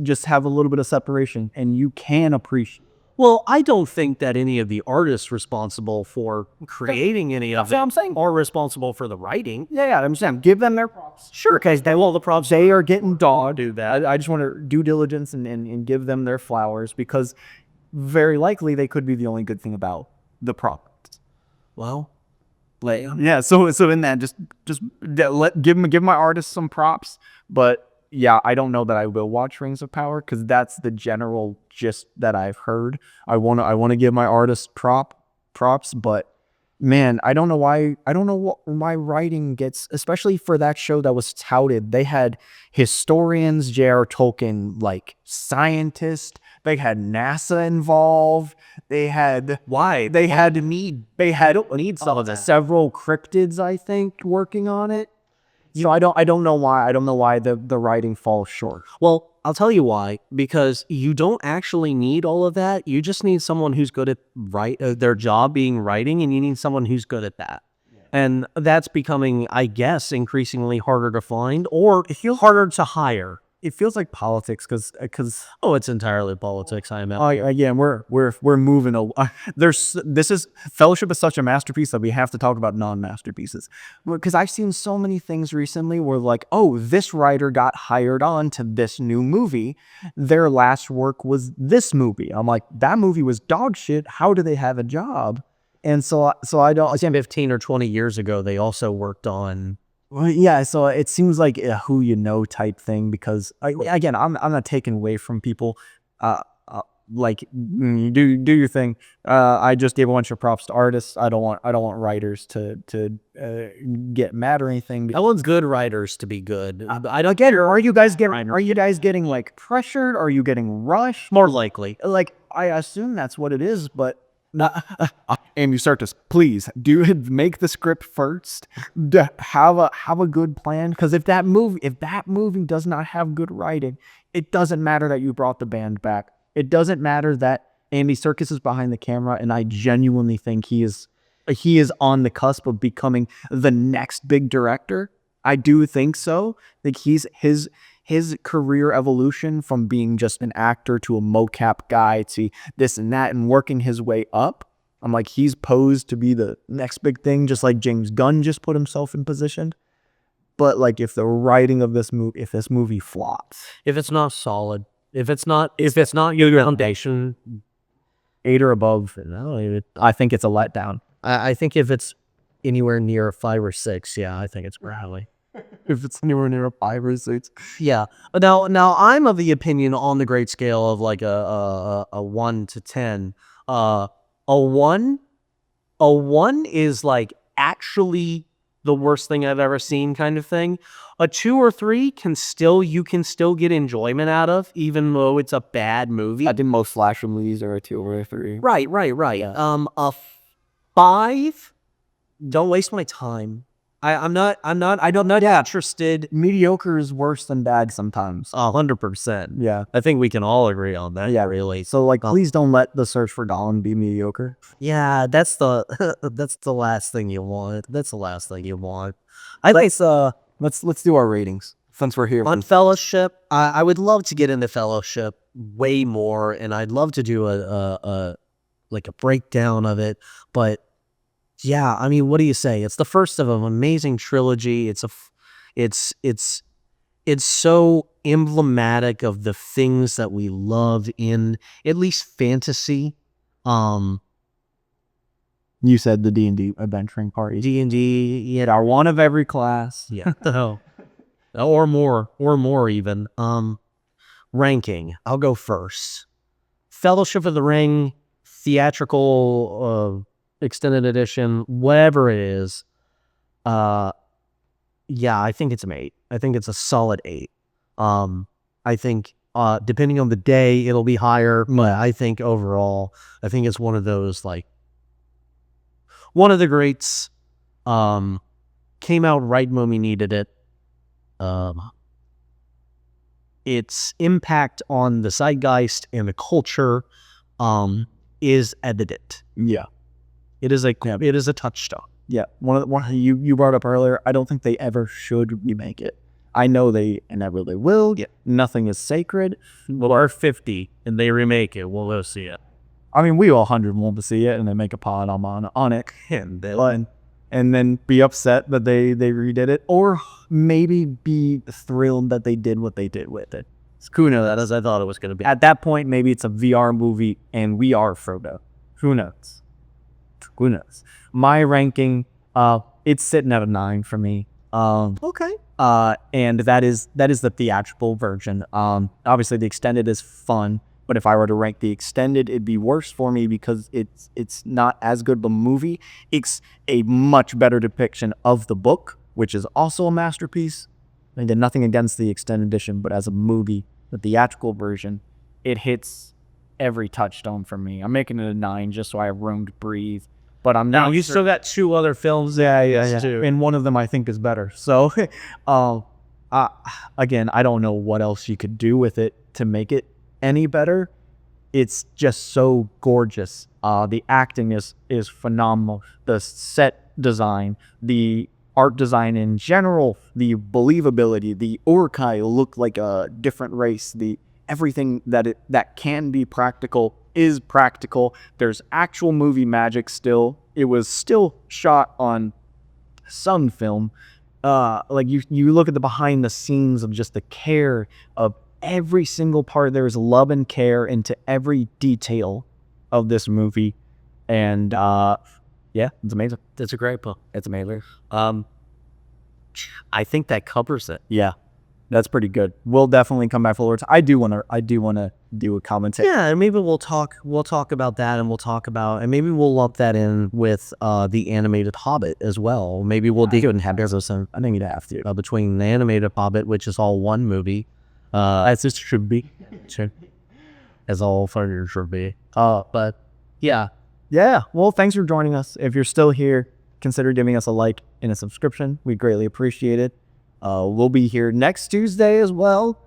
just have a little bit of separation and you can appreciate. Well, I don't think that any of the artists responsible for creating any of it I'm saying. are responsible for the writing. Yeah, I'm saying give them their props. Sure, because The props they are getting dog. Do that. I just want to due diligence and give them their flowers because very likely they could be the only good thing about the product. Well, Yeah, so in that just give my artists some props, but yeah, I don't know that I will watch Rings of Power because that's the general gist that I've heard. I want to give my artists props, but man, I don't know what my writing gets, especially for that show that was touted. They had historians, J.R. Tolkien, like scientists. They had NASA involved. They had several cryptids, I think, working on it. So I don't know why the writing falls short. well, I'll tell you why. Because you don't actually need all of that. You just need someone who's good at their job being writing, and you need someone who's good at that. And that's becoming, I guess, increasingly harder to find or harder to hire. It feels like politics because Oh, it's entirely politics, I imagine. again we're moving. Fellowship is such a masterpiece that we have to talk about non-masterpieces because I've seen so many things recently where like, oh, this writer got hired on to this new movie, their last work was this movie. I'm like, that movie was dog shit. How do they have a job? And so I don't. 15 or 20 years ago, they also worked on. Well, yeah, so it seems like a who you know type thing because again, I'm not taking away from people. Like do your thing. I just gave a bunch of props to artists. I don't want writers to get mad or anything. I want good writers to be good. I don't get it. Are you guys getting like pressured? Are you getting rushed? More likely. Like I assume that's what it is, but Andy Serkis, please make the script first. Have a good plan, because if that movie does not have good writing, it doesn't matter that you brought the band back. It doesn't matter that Andy Serkis is behind the camera, and I genuinely think he is on the cusp of becoming the next big director. I do think so. Like his career evolution from being just an actor to a mocap guy to this and that and working his way up. I'm like, he's posed to be the next big thing, just like James Gunn just put himself in position. But like, if the writing of this movie flops, If it's not solid, if it's not your foundation, 8 or above, I think it's a letdown. I think if it's anywhere near a 5 or 6, yeah, I think it's probably. If it's anywhere near a 5 or 6. Yeah. Now I'm of the opinion on the great scale of like a 1 to 10. A 1 is like actually the worst thing I've ever seen kind of thing. A 2 or 3 you can still get enjoyment out of, even though it's a bad movie. I think most slasher movies are a 2 or a 3. Right. A 5, don't waste my time. I'm not interested. Mediocre is worse than bad sometimes. 100%. Yeah. I think we can all agree on that. Yeah. Really. So like, please don't let The Search for Dawn be mediocre. Yeah, that's the last thing you want. That's the last thing you want. Let's do our ratings since we're here. On Fellowship, I would love to get into Fellowship way more, and I'd love to do a breakdown of it. But yeah, I mean, what do you say? It's the first of an amazing trilogy. It's so emblematic of the things that we love in at least fantasy. You said the D&D adventuring party. D&D, yeah, Are one of every class. yeah, or more even. Ranking. I'll go first. Fellowship of the Ring, theatrical, extended edition, whatever it is. Yeah, I think it's an 8. I think it's a solid 8. I think depending on the day, it'll be higher. But I think overall, I think it's one of those like one of the greats. Came out right when we needed it. Its impact on the zeitgeist and the culture is evident. Yeah. It is a touchstone. Yeah. One you brought up earlier, I don't think they ever should remake it. I know they never they will. Yeah. Nothing is sacred. Well, our 50 and they remake it, we'll go see it. I mean, we all 100 want to see it, and they make a pod on it, and then be upset that they redid it, or maybe be thrilled that they did what they did with it. Who knows? As I thought it was going to be. At that point, maybe it's a VR movie, and we are Frodo. Who knows? Who knows? My ranking, it's sitting at a 9 for me. Okay. And that is the theatrical version. Obviously the extended is fun, but if I were to rank the extended, it'd be worse for me because it's not as good of a movie. It's a much better depiction of the book, which is also a masterpiece. I did nothing against the extended edition, but as a movie, the theatrical version, it hits every touchstone for me. I'm making it a 9 just so I have room to breathe. But I'm not. You still got 2 other films. Yeah. Too. And one of them I think is better. So, again, I don't know what else you could do with it to make it any better. It's just so gorgeous. The acting is phenomenal. The set design, the art design in general, the believability, the Uruk-hai look like a different race. The everything that can be practical is practical. There's actual movie magic still. It was still shot on some film. Like you look at the behind the scenes of just the care of every single part. There's love and care into every detail of this movie. And Yeah, it's amazing. It's a great book. It's amazing. I think that covers it. Yeah, that's pretty good. We'll definitely come back forward. I do want to do a commentary. Yeah, and maybe we'll talk about that, and and maybe we'll lump that in with the animated Hobbit as well. Maybe we'll do and have those I think you'd have to. between the animated Hobbit, which is all one movie, as it should be, as all fun should be. But yeah, Yeah. Well, thanks for joining us. If you're still here, consider giving us a like and a subscription. We greatly appreciate it. We'll be here next Tuesday as well.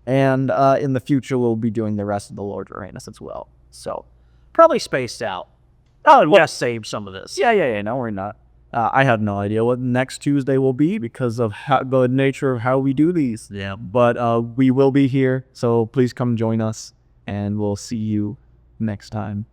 And in the future, we'll be doing the rest of the Lord Uranus as well. So, probably spaced out. Oh, and we'll save some of this. yeah. No, we're not. I have no idea what next Tuesday will be because of the nature of how we do these. Yeah. But we will be here. So please come join us and we'll see you next time.